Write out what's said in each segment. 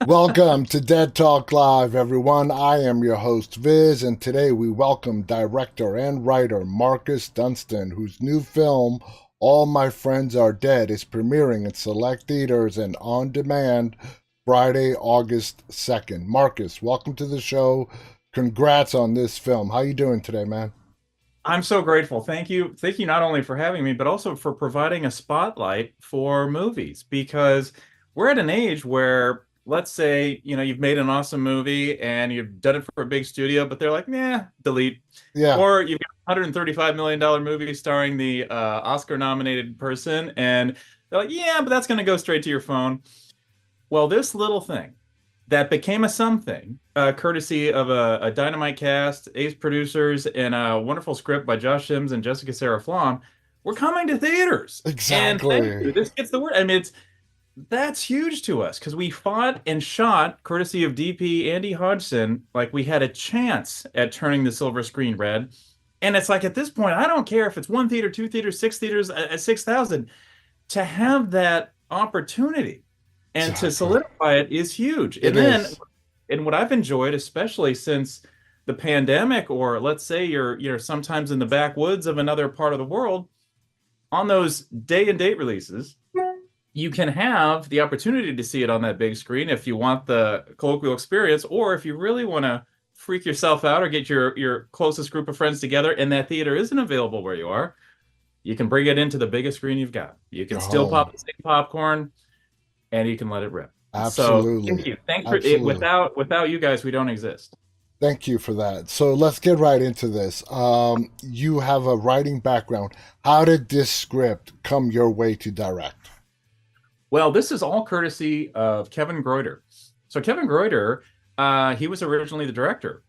Welcome to Dead Talk Live, everyone. I am your host, Viz, and today we welcome director and writer Marcus Dunstan, whose new film, All My Friends Are Dead, is premiering in select theaters and on demand Friday, August 2nd. Marcus, welcome to the show. Congrats on this film. How you doing today, man? I'm so grateful. Thank you. Thank you not only for having me, but also for providing a spotlight for movies because we're at an age where, let's say, you've made an awesome movie and you've done it for a big studio, but they're like, nah, delete. Yeah, Or you've got a $135 million movie starring the Oscar nominated person, and they're like, yeah, but that's going to go straight to your phone. Well, this little thing that became a something, courtesy of a dynamite cast, ace producers, and a wonderful script by Josh Sims and Jessica Sarah Flom, we're coming to theaters. And thank exactly. you. This gets the word. I mean, that's huge to us because we fought and shot, courtesy of DP Andy Hodgson, like we had a chance at turning the silver screen red. And it's like at this point, I don't care if it's one theater, two theaters, six theaters, at 6,000. To have that opportunity and to Exactly. solidify it is huge. It is. And what I've enjoyed, especially since the pandemic, or let's say you're sometimes in the backwoods of another part of the world, on those day and date releases, you can have the opportunity to see it on that big screen if you want the colloquial experience, or if you really want to freak yourself out or get your closest group of friends together and that theater isn't available where you are, you can bring it into the biggest screen you've got. You can Your still pop home. the same popcorn and you can let it rip. So thank Absolutely. you. Thanks for it. Absolutely. Without you guys, we don't exist. Thank you for that. So let's get right into this. You have a writing background. How did this script come your way to direct? Well, this is all courtesy of Kevin Greuter. So Kevin Greuter, he was originally the director.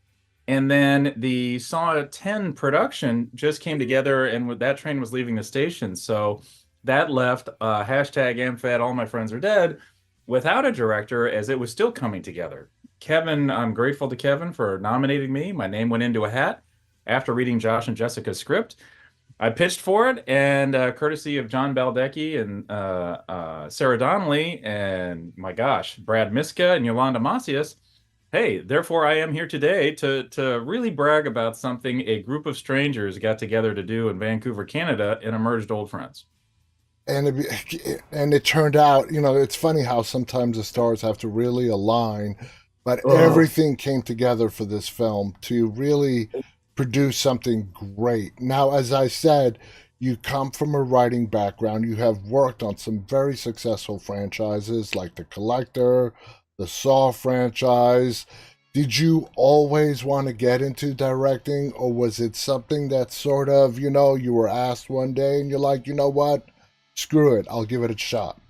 And then the Saw 10 production just came together, and that train was leaving the station. So that left hashtag AMFAD, all my friends are dead, without a director as it was still coming together. Kevin, I'm grateful to Kevin for nominating me. My name went into a hat after reading Josh and Jessica's script. I pitched for it, and courtesy of John Baldecchi and Sarah Donnelly, and my gosh, Brad Miska and Yolanda Macias. Hey, therefore, I am here today to really brag about something a group of strangers got together to do in Vancouver, Canada, and emerged old friends. And it turned out, it's funny how sometimes the stars have to really align, but Oh, everything came together for this film to really produce something great. Now, as I said, you come from a writing background. You have worked on some very successful franchises like The Collector, the Saw franchise. Did you always want to get into directing, or was it something that sort of, you were asked one day and you're like, you know what? Screw it, I'll give it a shot.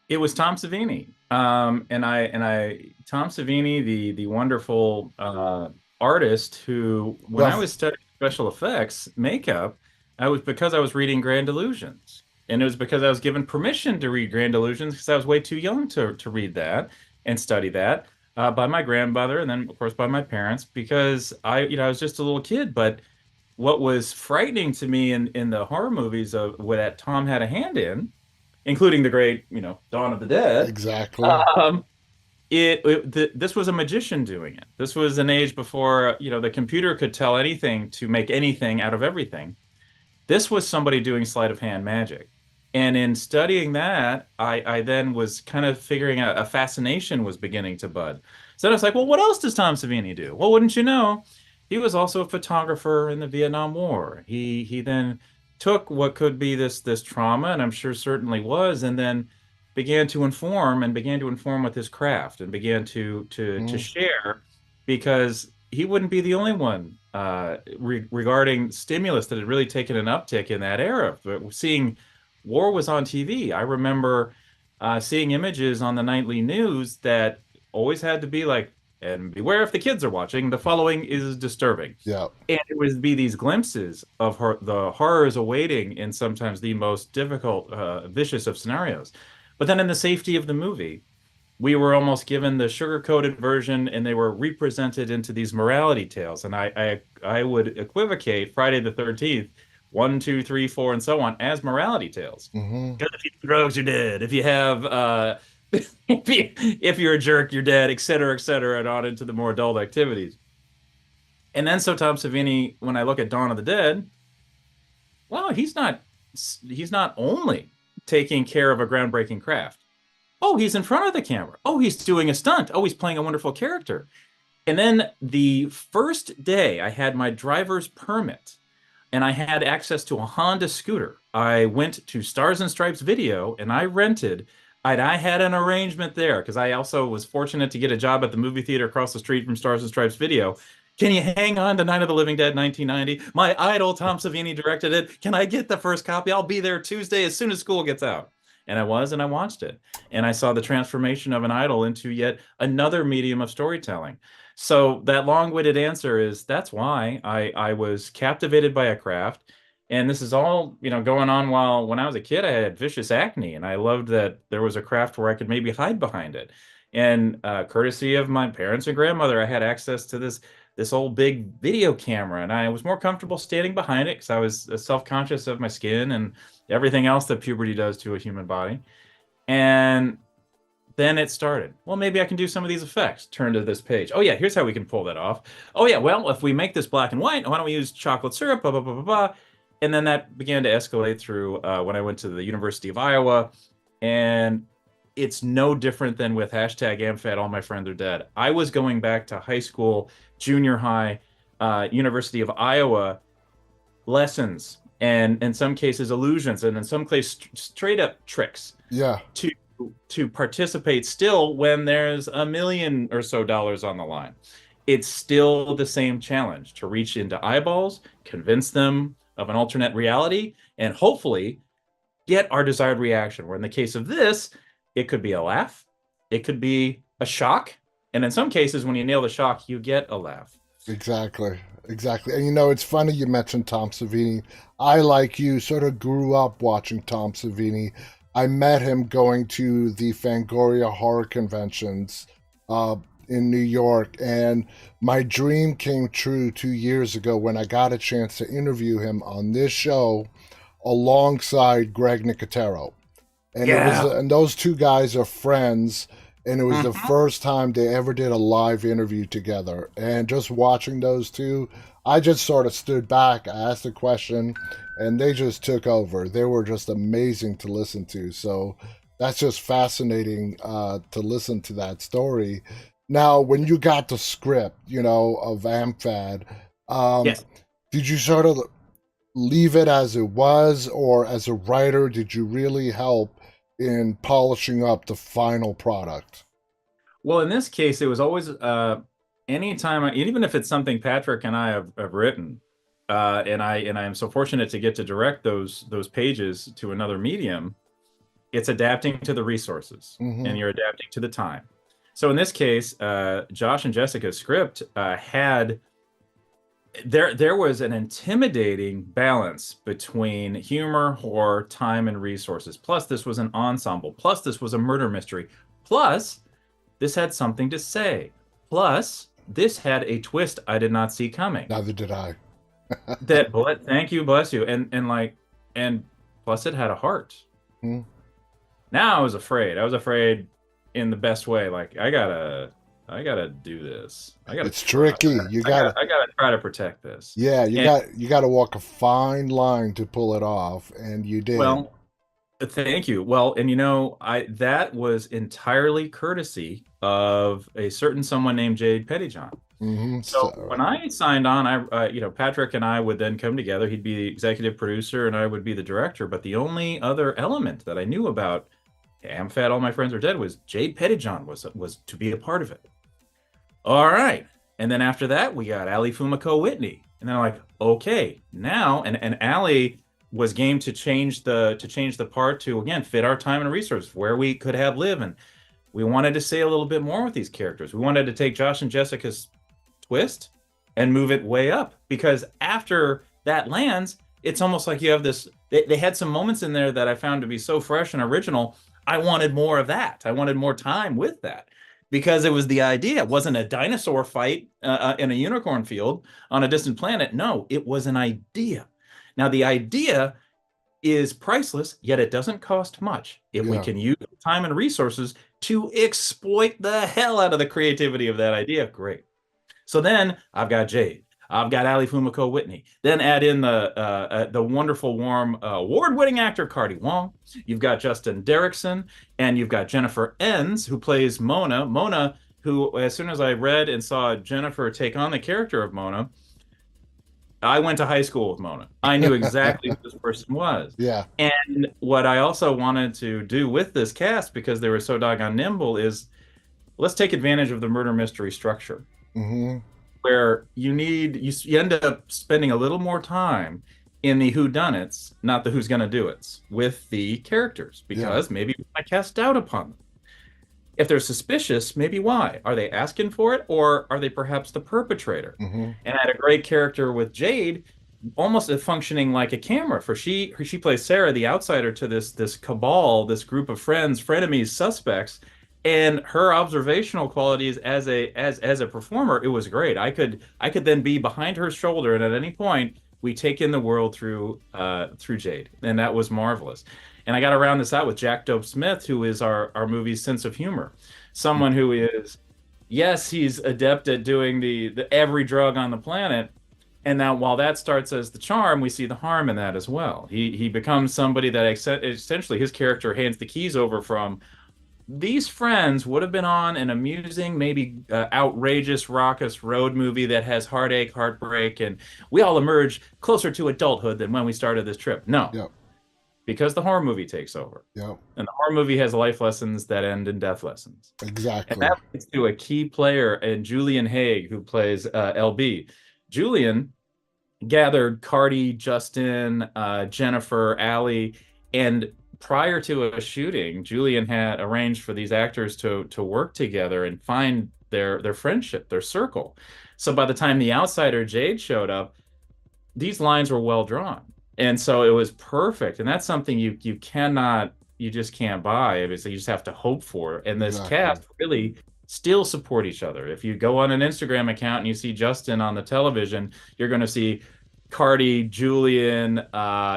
it was Tom Savini, Tom Savini, the wonderful artist who, when I Well, was studying special effects makeup, I was because I was reading Grand Illusions, and it was because I was given permission to read Grand Illusions because I was way too young to read that and study that by my grandmother, and then of course by my parents because I was just a little kid, but what was frightening to me in the horror movies of what that Tom had a hand in, including the great, Dawn of the Dead. exactly. Um, this was a magician doing it. This was an age before, the computer could tell anything to make anything out of everything. This was somebody doing sleight of hand magic. And in studying that, I then was kind of figuring out a fascination was beginning to bud. So I was like, well, what else does Tom Savini do? Well, wouldn't you know, he was also a photographer in the Vietnam War. He then took what could be this trauma, and I'm sure certainly was, and then began to inform with his craft and began to Mm. share because he wouldn't be the only one regarding stimulus that had really taken an uptick in that era. But seeing war was on TV. I remember seeing images on the nightly news that always had to be like, and beware if the kids are watching, the following is disturbing. Yeah. And it would be these glimpses of the horrors awaiting in sometimes the most difficult, vicious of scenarios. But then in the safety of the movie, we were almost given the sugar-coated version and they were represented into these morality tales. And I would equivocate Friday the 13th, one, two, three, four, and so on, as morality tales. Hmm. Because if you do drugs, you're dead. If you have if you're a jerk, you're dead, et cetera, and on into the more adult activities. And then so Tom Savini, when I look at Dawn of the Dead, well, he's not only taking care of a groundbreaking craft. Oh, he's in front of the camera. Oh, he's doing a stunt. Oh, he's playing a wonderful character. And then the first day I had my driver's permit and I had access to a Honda scooter, I went to Stars and Stripes Video and I rented. I had an arrangement there because I also was fortunate to get a job at the movie theater across the street from Stars and Stripes Video. Can you hang on to Night of the Living Dead 1990? My idol Tom Savini directed it. Can I get the first copy? I'll be there Tuesday as soon as school gets out. And I was, and I watched it. And I saw the transformation of an idol into yet another medium of storytelling. So that long-winded answer is that's why I was captivated by a craft. And this is all, going on while when I was a kid, I had vicious acne, and I loved that there was a craft where I could maybe hide behind it. And courtesy of my parents and grandmother, I had access to this old big video camera, and I was more comfortable standing behind it because I was self-conscious of my skin and everything else that puberty does to a human body. And then it started. Well, maybe I can do some of these effects. Turn to this page. Oh yeah, here's how we can pull that off. Oh yeah, well, if we make this black and white, why don't we use chocolate syrup? Blah blah blah blah blah. And then that began to escalate through when I went to the University of Iowa, and it's no different than with hashtag AMFAD. All my friends are dead. I was going back to high school, junior high, University of Iowa lessons, and in some cases illusions, and in some cases straight up tricks. Yeah. To participate still when there's $1 million or so on the line. It's still the same challenge to reach into eyeballs, convince them of an alternate reality, and hopefully get our desired reaction. Where in the case of this, it could be a laugh, it could be a shock, and in some cases, when you nail the shock, you get a laugh. Exactly. And it's funny you mentioned Tom Savini. I, like you, sort of grew up watching Tom Savini. I met him going to the Fangoria horror conventions in New York, and my dream came true 2 years ago when I got a chance to interview him on this show alongside Greg Nicotero. And and those two guys are friends, and it was the first time they ever did a live interview together. And just watching those two, I just sort of stood back, I asked a question, and they just took over. They were just amazing to listen to. So that's just fascinating to listen to that story. Now, when you got the script, of AMFAD, Yes. did you sort of leave it as it was, or as a writer, did you really help in polishing up the final product? Well, in this case, it was always anytime, even if it's something Patrick and I have written, and I am so fortunate to get to direct those pages to another medium. It's adapting to the resources, and you're adapting to the time. So in this case, Josh and Jessica's script had there was an intimidating balance between humor, horror, time, and resources. Plus, this was an ensemble. Plus, this was a murder mystery. Plus, this had something to say. Plus, this had a twist I did not see coming. Neither did I. Thank you, bless you, and plus it had a heart. Now I was afraid. I was afraid in the best way. Like I gotta do this. It's tricky. I gotta try to protect this. Yeah, you gotta walk a fine line to pull it off, and you did. Well, thank you. Well, and that was entirely courtesy of a certain someone named Jade Pettyjohn. So when I signed on, Patrick and I would then come together. He'd be the executive producer, and I would be the director. But the only other element that I knew about AMFAD, All My Friends Are Dead, was Jade Pettyjohn was to be a part of it. All right, and then after that, we got Ali Fumiko Whitney, and then I'm like, okay, now, and Ali was game to change the part to again fit our time and resources where we could have live, and we wanted to say a little bit more with these characters. We wanted to take Josh and Jessica's twist and move it way up, because after that lands, it's almost like you have this. They had some moments in there that I found to be so fresh and original. I wanted more of that. I wanted more time with that, because it was the idea. It wasn't a dinosaur fight in a unicorn field on a distant planet. No, it was an idea. Now, the idea is priceless, yet it doesn't cost much if we can use time and resources to exploit the hell out of the creativity of that idea. Great. So then I've got Jade. I've got Ali Fumiko Whitney. Then add in the wonderful, warm, award-winning actor Cardi Wong. You've got Justin Derrickson, and you've got Jennifer Enns, who plays Mona. Mona, who, as soon as I read and saw Jennifer take on the character of Mona, I went to high school with Mona. I knew exactly who this person was. Yeah. And what I also wanted to do with this cast, because they were so doggone nimble, is let's take advantage of the murder mystery structure, Hmm. where you end up spending a little more time in the whodunits, not the who's going to do it, with the characters, Yeah. because maybe I cast doubt upon them. If they're suspicious, maybe why? Are they asking for it, or are they perhaps the perpetrator? Hmm. And I had a great character with Jade, almost functioning like a camera. For she plays Sarah, the outsider to this cabal, this group of friends, frenemies, suspects, and her observational qualities as a performer, it was great. I could then be behind her shoulder, and at any point we take in the world through Jade, and that was marvelous. And I got to round this out with Jack Dope Smith, who is our movie's sense of humor. Someone who is, yes, he's adept at doing the every drug on the planet. And now, while that starts as the charm, we see the harm in that as well. He becomes somebody that essentially his character hands the keys over from. These friends would have been on an amusing, maybe outrageous, raucous road movie that has heartache, heartbreak, and we all emerge closer to adulthood than when we started this trip. No, Yep. because the horror movie takes over. Yep. And the horror movie has life lessons that end in death lessons. And Exactly. that leads to a key player in Julian Haig, who plays LB. Julian gathered Cardi, Justin, Jennifer, Ali, and prior to a shooting, Julian had arranged for these actors to work together and find their friendship, their circle. So by the time the outsider Jade showed up, these lines were well drawn. And so it was perfect. And that's something you just can't buy. Obviously, you just have to hope for. And this Exactly. cast really still support each other. If you go on an Instagram account and you see Justin on the television, you're going to see Cardi, Julian,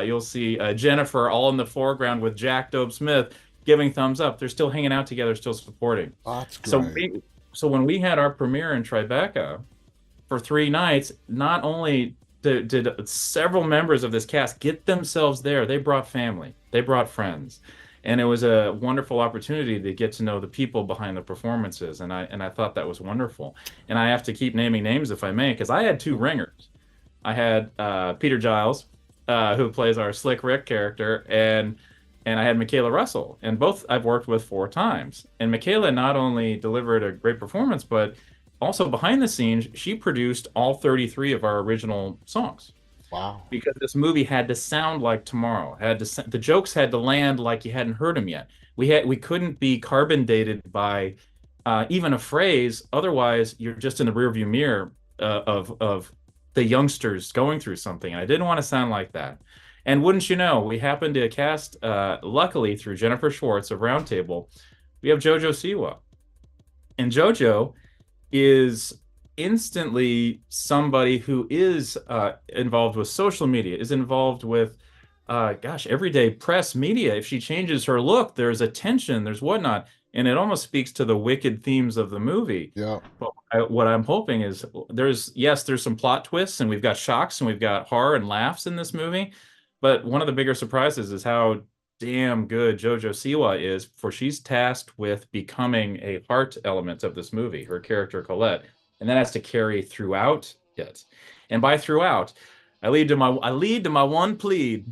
you'll see Jennifer all in the foreground with Jack Dope Smith giving thumbs up. They're still hanging out together, still supporting. That's So great. so when we had our premiere in Tribeca for 3 nights, not only did several members of this cast get themselves there, they brought family, they brought friends. And it was a wonderful opportunity to get to know the people behind the performances. And I thought that was wonderful. And I have to keep naming names if I may, because I had two ringers. I had Peter Giles, who plays our Slick Rick character, and I had Michaela Russell, and both I've worked with 4 times. And Michaela not only delivered a great performance, but also behind the scenes, she produced all 33 of our original songs. Wow. Because this movie had to sound like tomorrow. The jokes had to land like you hadn't heard them yet. We couldn't be carbon dated by even a phrase. Otherwise, you're just in the rearview mirror of the youngsters going through something. And I didn't want to sound like that. And wouldn't you know, we happened to cast, luckily through Jennifer Schwartz of Roundtable, we have Jojo Siwa. And Jojo is instantly somebody who is involved with social media, is involved with, everyday press media. If she changes her look, there's attention, there's whatnot. And it almost speaks to the wicked themes of the movie. Yeah. But what I'm hoping is there's some plot twists, and we've got shocks, and we've got horror and laughs in this movie. But one of the bigger surprises is how damn good Jojo Siwa is, for she's tasked with becoming a heart element of this movie, her character Colette, and that has to carry throughout it. And by throughout, I lead to my one plea.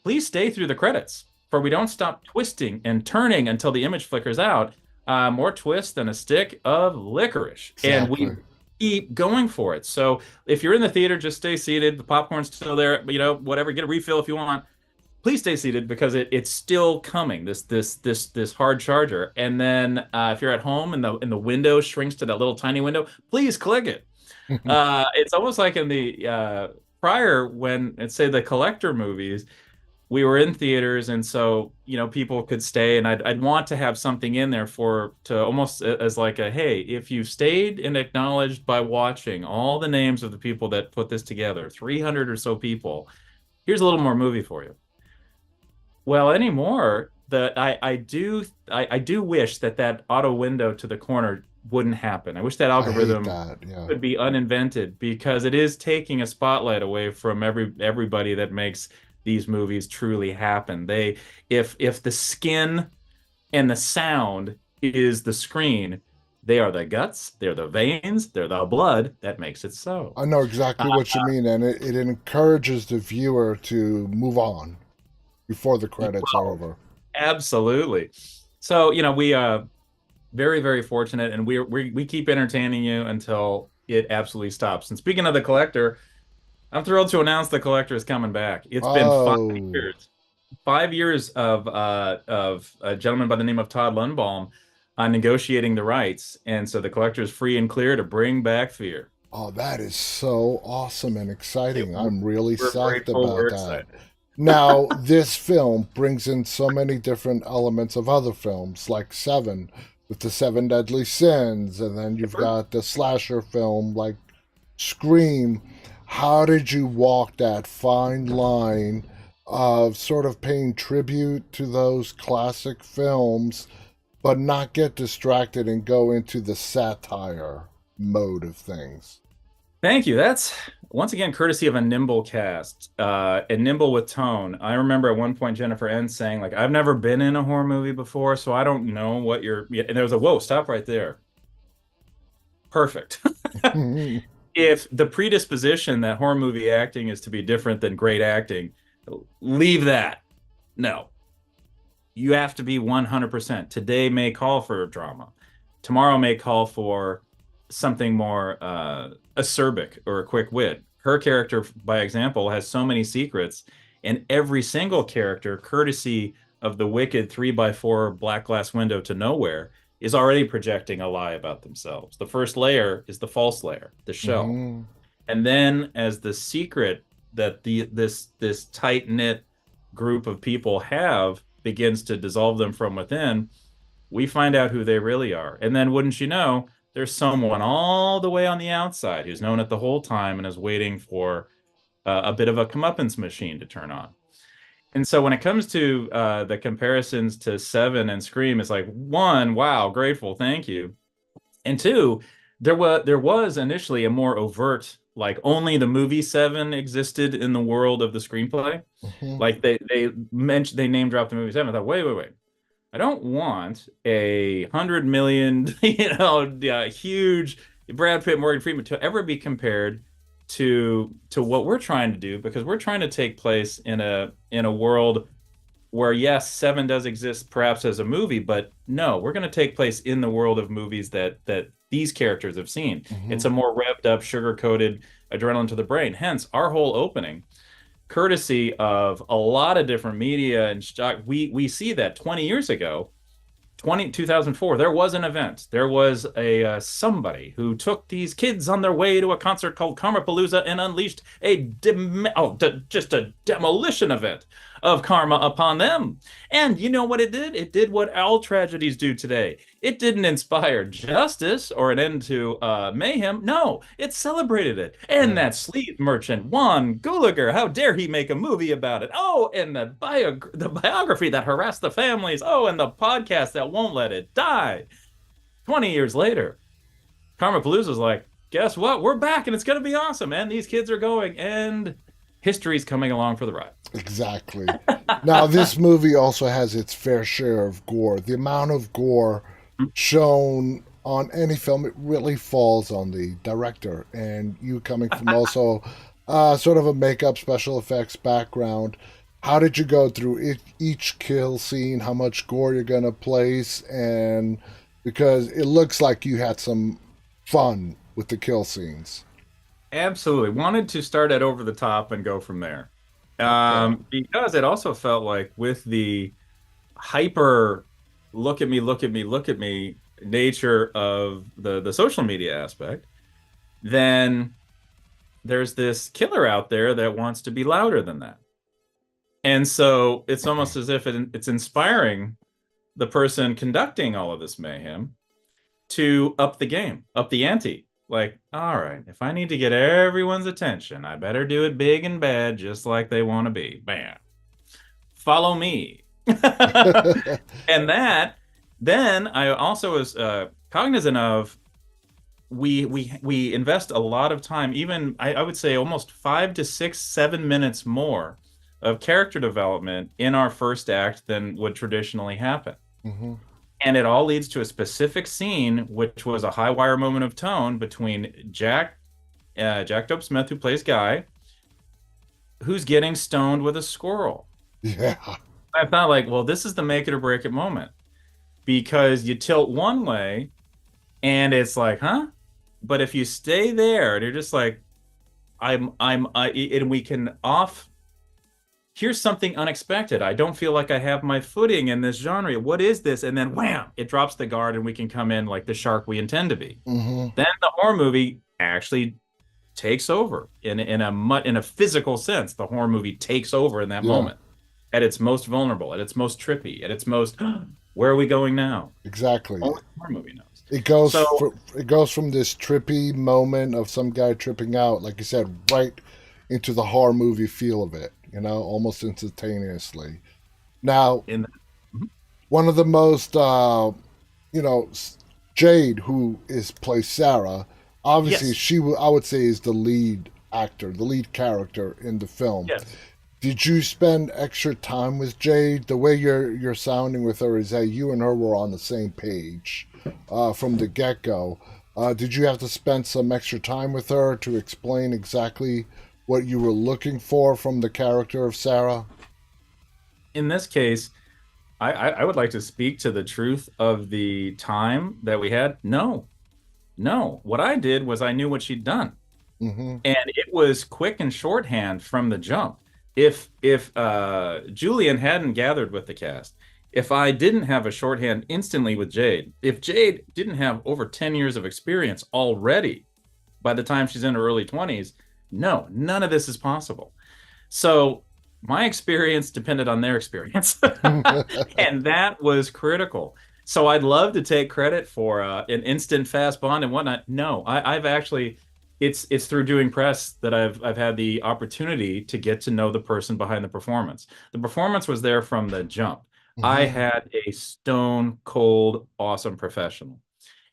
Please stay through the credits, for we don't stop twisting and turning until the image flickers out. More twist than a stick of licorice. Exactly. And we keep going for it. So if you're in the theater, just stay seated. The popcorn's still there, whatever, get a refill if you want. Please stay seated, because it's still coming, this hard charger. And then if you're at home and the window shrinks to that little tiny window, please click it. It's almost like in the prior, when, let's say, the collector movies, we were in theaters, and so people could stay, and I'd want to have something in there to almost as like a, hey, if you stayed and acknowledged by watching all the names of the people that put this together, 300 or so people, here's a little more movie for you. Well, anymore, I do wish that that auto window to the corner wouldn't happen. I wish that I hate algorithm that. Yeah. could be uninvented because it is taking a spotlight away from everybody that makes these movies truly happen. If the skin and the sound is the screen, they are the guts, they're the veins, they're the blood that makes it so. I know exactly Uh, what you mean, and it encourages the viewer to move on before the credits are well, over. absolutely. So, we very, very fortunate, and we keep entertaining you until it absolutely stops. And speaking of the collector, I'm thrilled to announce the collector is coming back. It's been Oh, 5 years of a gentleman by the name of Todd Lundbaum negotiating the rights, and so the collector is free and clear to bring back Fear. oh, that is so awesome and exciting. I'm really We're psyched grateful. about We're that. excited. Now, this film brings in so many different elements of other films, like Seven with the Seven Deadly Sins, and then you've got the slasher film like Scream. How did you walk that fine line of sort of paying tribute to those classic films, but not get distracted and go into the satire mode of things? Thank you. That's once again courtesy of a nimble cast, and nimble with tone. I remember at one point Jennifer N saying, like, I've never been in a horror movie before, so I don't know what you're. Yeah, and there was a whoa, stop right there. Perfect. If the predisposition that horror movie acting is to be different than great acting, leave that. No, you have to be 100%. Today may call for drama. Tomorrow may call for something more acerbic or a quick wit. Her character, by example, has so many secrets, and every single character, courtesy of the wicked 3x4 black glass window to nowhere, is already projecting a lie about themselves. The first layer is the false layer, the shell. Hmm. And then as the secret that this tight-knit group of people have begins to dissolve them from within, we find out who they really are. And then wouldn't you know, there's someone all the way on the outside who's known it the whole time and is waiting for a bit of a comeuppance machine to turn on. And so when it comes to the comparisons to Seven and Scream, it's like, one, wow, grateful, thank you. And two, there was initially a more overt, like only the movie Seven existed in the world of the screenplay. Hmm. Like they name dropped the movie Seven. I thought, wait. I don't want 100 million, huge Brad Pitt, Morgan Freeman to ever be compared to what we're trying to do, because we're trying to take place in a world where, yes, Seven does exist perhaps as a movie, but no, we're going to take place in the world of movies that these characters have seen. Hmm. It's a more revved up, sugar coated adrenaline to the brain. Hence, our whole opening, courtesy of a lot of different media and stock, we see that 20 years ago, 2004, there was an event. There was a somebody who took these kids on their way to a concert called Karmapalooza and unleashed just a demolition event of karma upon them. And you know what it did? It did what all tragedies do today. It didn't inspire justice or an end to mayhem. No, it celebrated it. And Yeah. that sleeve merchant, Juan Gulager, how dare he make a movie about it? Oh, and the biography that harassed the families. Oh, and the podcast that won't let it die. 20 years later, Karmapalooza's like, guess what? We're back and it's going to be awesome. And these kids are going, and history's coming along for the ride. Exactly. Now, this movie also has its fair share of gore. The amount of gore shown on any film, it really falls on the director. And you coming from also sort of a makeup special effects background, how did you go through each kill scene, how much gore you're going to place? And because it looks like you had some fun with the kill scenes. Absolutely. Wanted to start at over the top and go from there. Okay. Because it also felt like with the hyper look at me, look at me, look at me nature of the social media aspect, then there's this killer out there that wants to be louder than that. And so it's almost as if it's inspiring the person conducting all of this mayhem to up the game, up the ante. Like, all right, if I need to get everyone's attention, I better do it big and bad, just like they want to be. Bam. Follow me. And that, then I also was cognizant of we invest a lot of time, even I would say almost 5 to 6, 7 minutes more of character development in our first act than would traditionally happen. Hmm. And it all leads to a specific scene, which was a high wire moment of tone between Jack Dope Smith, who plays Guy, who's getting stoned with a squirrel. Yeah. I thought, like, well, this is the make it or break it moment because you tilt one way and it's like, huh? But if you stay there and you're just like, and we can off, here's something unexpected. I don't feel like I have my footing in this genre. What is this? And then wham, it drops the guard and we can come in like the shark we intend to be. Hmm. Then the horror movie actually takes over in a physical sense. The horror movie takes over in that Yeah, moment at its most vulnerable, at its most trippy, at its most where are we going now? exactly. Only the horror movie knows. It So goes from this trippy moment of some guy tripping out, like you said, right into the horror movie feel of it, almost instantaneously. Now, in the, Mhm. one of the most, you know, Jade, who is plays Sarah, obviously Yes, I would say is the lead actor, the lead character in the film. yes. Did you spend extra time with Jade? The way you're sounding with her is that you and her were on the same page from the get go. Did you have to spend some extra time with her to explain exactly what you were looking for from the character of Sarah? In this case, I would like to speak to the truth of the time that we had. No, no. What I did was I knew what she'd done. Mm-hmm. And it was quick and shorthand from the jump. If Julian hadn't gathered with the cast, if I didn't have a shorthand instantly with Jade, if Jade didn't have over 10 years of experience already by the time she's in her early 20s, no, none of this is possible. So my experience depended on their experience. And that was critical. So I'd love to take credit for an instant fast bond and whatnot. No, I've actually it's through doing press that I've had the opportunity to get to know the person behind the performance. The performance was there from the jump. I Hmm. had a stone cold awesome professional.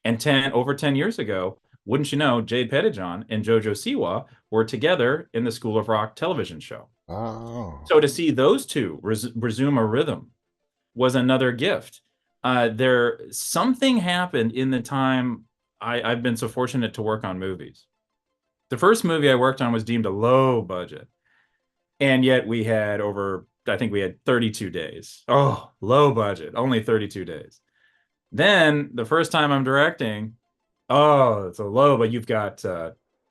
And over 10 years ago, wouldn't you know, Jade Pettijohn and Jojo Siwa were together in the School of Rock television show. Oh. So to see those two resume a rhythm was another gift. There something happened in the time I've been so fortunate to work on movies. The first movie I worked on was deemed a low budget, and yet I think we had 32 days. Oh, low budget, only 32 days. Then the first time I'm directing, oh, it's a low, but you've got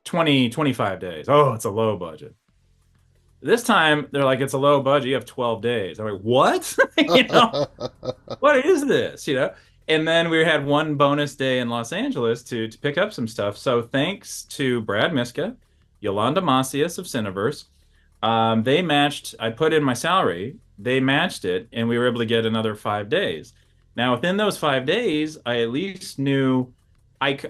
20, 25 days. Oh, it's a low budget. This time they're like, it's a low budget. You have 12 days. I'm like, what? What is this? And then we had one bonus day in Los Angeles to pick up some stuff. So thanks to Brad Miska, Yolanda Macias of Cineverse, they matched. I put in my salary. They matched it, and we were able to get another 5 days. Now, within those 5 days, I at least knew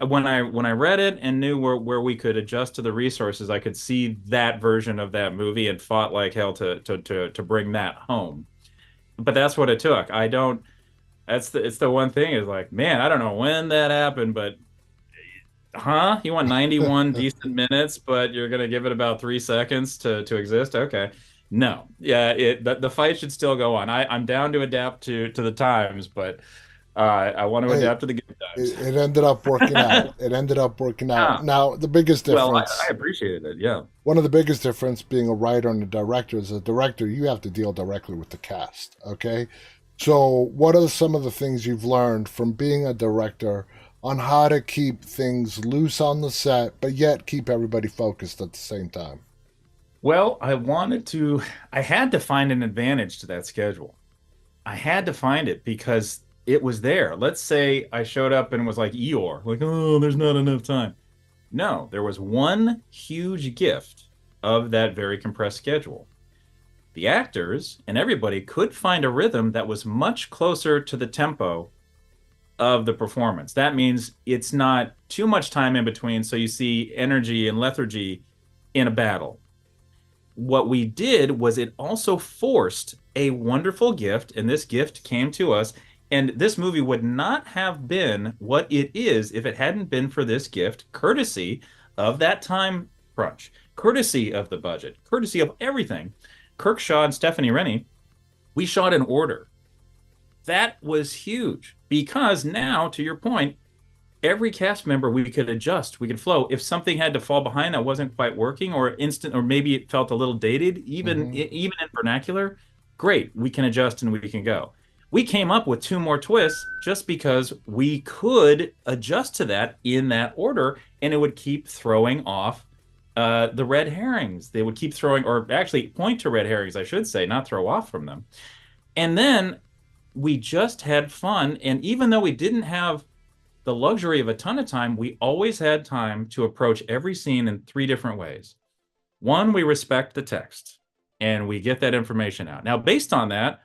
when I read it and knew where we could adjust to the resources, I could see that version of that movie and fought like hell to bring that home. But that's what it took. I don't. It's the one thing is like, man, I don't know when that happened, but huh? You want 91 decent minutes, but you're gonna give it about 3 seconds to exist? Okay. No. Yeah, the fight should still go on. I'm down to adapt to the times, but I want to Hey, adapt to the good times. it ended up working out. It ended up working out. Ah, Now, the biggest well, I difference, appreciated it. Yeah. one of the biggest difference being a writer and a director is a director, you have to deal directly with the cast. Okay. So, what are some of the things you've learned from being a director on how to keep things loose on the set, but yet keep everybody focused at the same time? Well, I had to find an advantage to that schedule. I had to find it because it was there. Let's say I showed up and was like Eeyore, like, oh, there's not enough time. No, there was one huge gift of that very compressed schedule. The actors and everybody could find a rhythm that was much closer to the tempo of the performance. That means it's not too much time in between, so you see energy and lethargy in a battle. What we did was it also forced a wonderful gift, and this gift came to us. And this movie would not have been what it is if it hadn't been for this gift, courtesy of that time crunch, courtesy of the budget, courtesy of everything. Kirk Shaw and Stephanie Rennie, we shot in order. That was huge because now, to your point, every cast member we could adjust, we could flow. If something had to fall behind that wasn't quite working, or maybe it felt a little dated, even in vernacular, great, we can adjust and we can go. We came up with two more twists just because we could adjust to that in that order, and it would keep throwing off the red herrings. They would keep throwing, or actually point to red herrings, I should say, not throw off from them. And then we just had fun. And even though we didn't have the luxury of a ton of time, we always had time to approach every scene in three different ways. One, we respect the text and we get that information out. Now, based on that,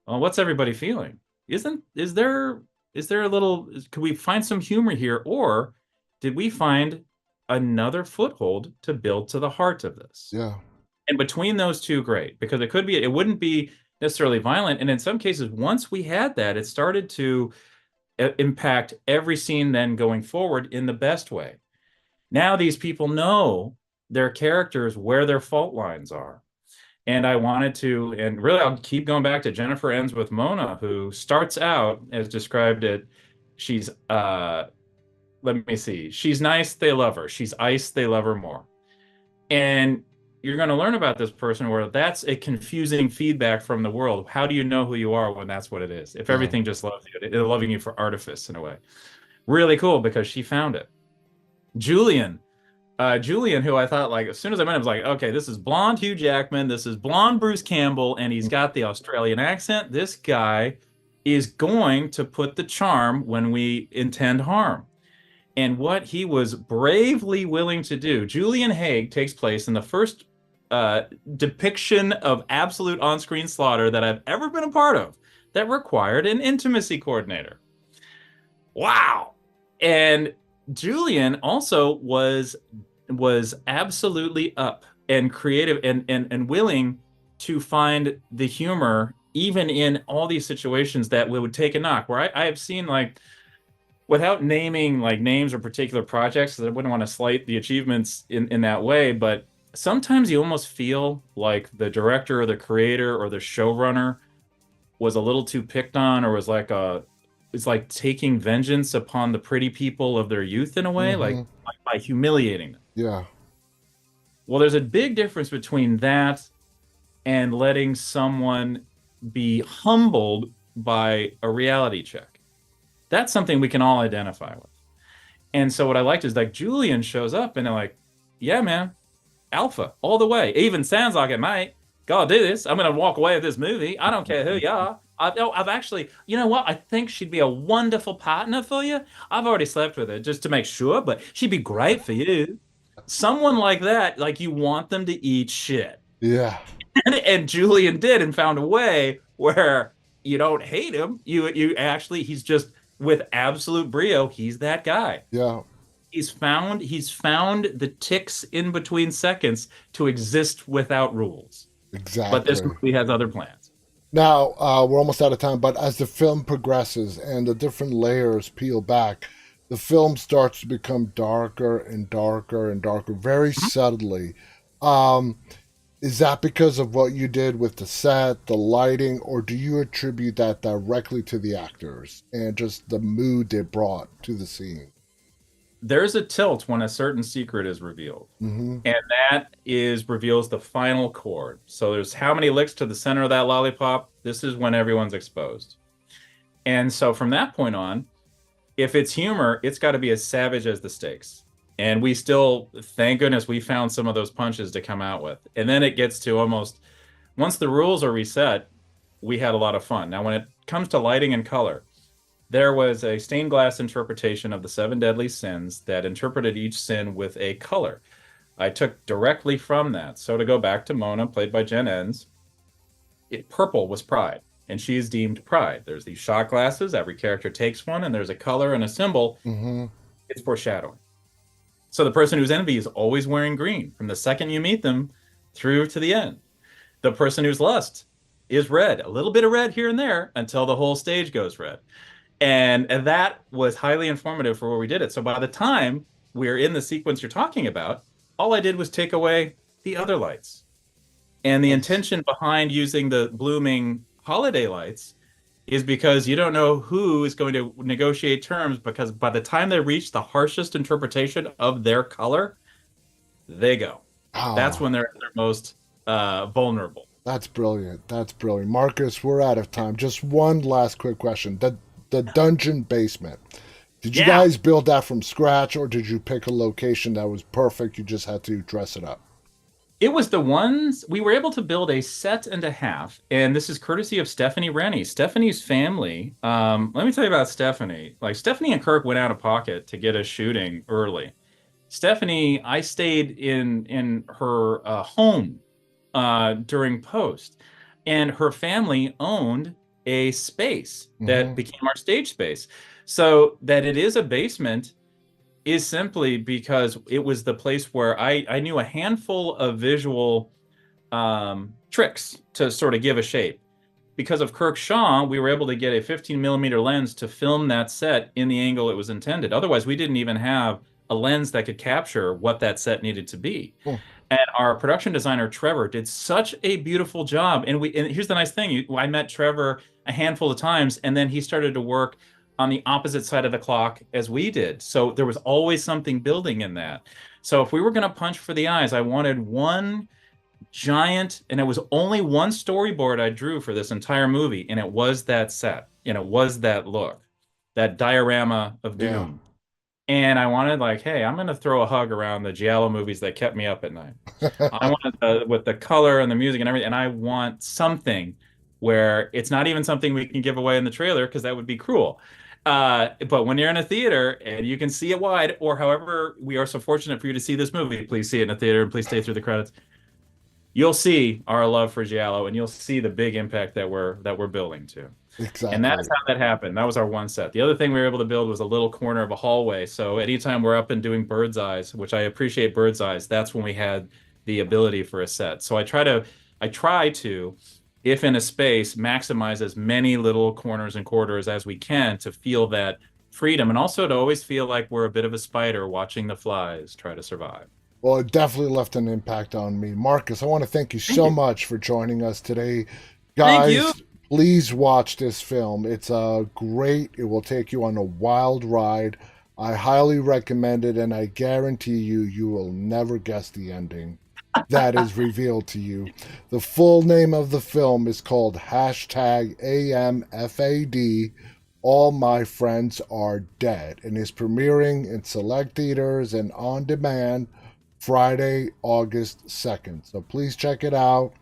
well, what's everybody feeling? Is there a little, could we find some humor here? Or did we find another foothold to build to the heart of this? Yeah. And between those two, great, because it wouldn't be necessarily violent. And in some cases, once we had that, it started to impact every scene then going forward in the best way. Now these people know their characters, where their fault lines are. And I wanted to, and really I'll keep going back to Jennifer ends with Mona, who starts out as described it. She's, let me see, she's nice, they love her. She's ice, they love her more. And you're going to learn about this person where that's a confusing feedback from the world. How do you know who you are when that's what it is? If everything just loves you, they're loving you for artifice in a way. Really cool because she found it. Julian, who I thought, like, as soon as I met him, I was like, okay, this is blonde Hugh Jackman, this is blonde Bruce Campbell, and he's got the Australian accent. This guy is going to put the charm when we intend harm. And what he was bravely willing to do. Julian Haig takes place in the first depiction of absolute on-screen slaughter that I've ever been a part of that required an intimacy coordinator. Wow. And Julian also was absolutely up and creative and willing to find the humor even in all these situations that would take a knock, where I have seen, like, without naming like names or particular projects, because I wouldn't want to slight the achievements in that way, but sometimes you almost feel like the director or the creator or the showrunner was a little too picked on, or was like it's like taking vengeance upon the pretty people of their youth in a way, like by humiliating them. Yeah. Well, there's a big difference between that and letting someone be humbled by a reality check. That's something we can all identify with. And so what I liked is, like, Julian shows up and they're like, yeah, man, alpha all the way. It even sounds like it, mate. Gotta do this. I'm going to walk away with this movie. I don't care who you are. I've actually, you know what? I think she'd be a wonderful partner for you. I've already slept with her just to make sure, but she'd be great for you. Someone like that, like, you want them to eat shit. Yeah. And Julian did, and found a way where you don't hate him. You actually, he's just, with absolute brio, he's that guy. Yeah. He's found the ticks in between seconds to exist without rules. Exactly. But this movie has other plans. Now, we're almost out of time, but as the film progresses and the different layers peel back, the film starts to become darker and darker and darker, very subtly. Is that because of what you did with the set, the lighting, or do you attribute that directly to the actors and just the mood they brought to the scene? There's a tilt when a certain secret is revealed, and that reveals the final chord. So there's how many licks to the center of that lollipop. This is when everyone's exposed. And so from that point on, if it's humor, it's got to be as savage as the stakes. And we still, thank goodness, we found some of those punches to come out with. And then it gets to almost, once the rules are reset, we had a lot of fun. Now, when it comes to lighting and color, there was a stained glass interpretation of the 7 deadly sins that interpreted each sin with a color. I took directly from that. So to go back to Mona, played by Jen Enns, purple was pride, and she is deemed pride. There's these shot glasses, every character takes one, and there's a color and a symbol. It's foreshadowing. So the person who's envy is always wearing green from the second you meet them through to the end. The person who's lust is red, a little bit of red here and there until the whole stage goes red. And that was highly informative for where we did it. So by the time we're in the sequence you're talking about, all I did was take away the other lights. And the That's intention behind using the blooming holiday lights is because you don't know who is going to negotiate terms, because by the time they reach the harshest interpretation of their color, they go. That's ah, when they're at their most vulnerable. that's brilliant. That's brilliant. Marcus, we're out of time. Just one last quick question. The dungeon basement. Did you Yeah. guys build that from scratch, or did you pick a location that was perfect? You just had to dress it up. It was the ones we were able to build a set and a half, and this is courtesy of Stephanie Rennie. Stephanie's family. Let me tell you about Stephanie. Like Stephanie and Kirk went out of pocket to get us shooting early. Stephanie, I stayed in her home during post, and her family owned a space that Hmm. became our stage space. So that it is a basement is simply because it was the place where I knew a handful of visual tricks to sort of give a shape. Because of Kirk Shaw, we were able to get a 15 millimeter lens to film that set in the angle it was intended. Otherwise, we didn't even have a lens that could capture what that set needed to be. Hmm. And our production designer Trevor did such a beautiful job. And here's the nice thing: I met Trevor a handful of times, and then he started to work on the opposite side of the clock as we did. So there was always something building in that. So if we were going to punch for the eyes, I wanted one giant, and it was only one storyboard I drew for this entire movie, and it was that set, and it was that look, that diorama of Yeah. doom. And I wanted, like, hey, I'm going to throw a hug around the Giallo movies that kept me up at night. I wanted with the color and the music and everything, and I want something where it's not even something we can give away in the trailer because that would be cruel. But when you're in a theater and you can see it wide, or however we are so fortunate for you to see this movie, please see it in a theater and please stay through the credits. You'll see our love for Giallo, and you'll see the big impact that we're building to. And that is Exactly. how that happened. That was our one set. The other thing we were able to build was a little corner of a hallway. So anytime we're up and doing bird's eyes, which I appreciate bird's eyes, that's when we had the ability for a set. So I try to, if in a space, maximize as many little corners and quarters as we can to feel that freedom, and also to always feel like we're a bit of a spider watching the flies try to survive. Well, it definitely left an impact on me. Marcus, I want to thank you Thank so you. much for joining us today. Thank you. Guys, please watch this film. It's great. It will take you on a wild ride. I highly recommend it, and I guarantee you, you will never guess the ending that is revealed to you. The full name of the film is called hashtag AMFAD. All My Friends Are Dead, and is premiering in select theaters and on demand Friday, August 2nd. So please check it out.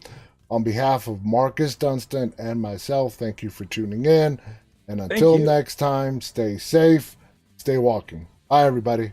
On behalf of Marcus Dunstan and myself, thank you for tuning in. And Thank until you. next time, stay safe, stay walking. Bye, everybody.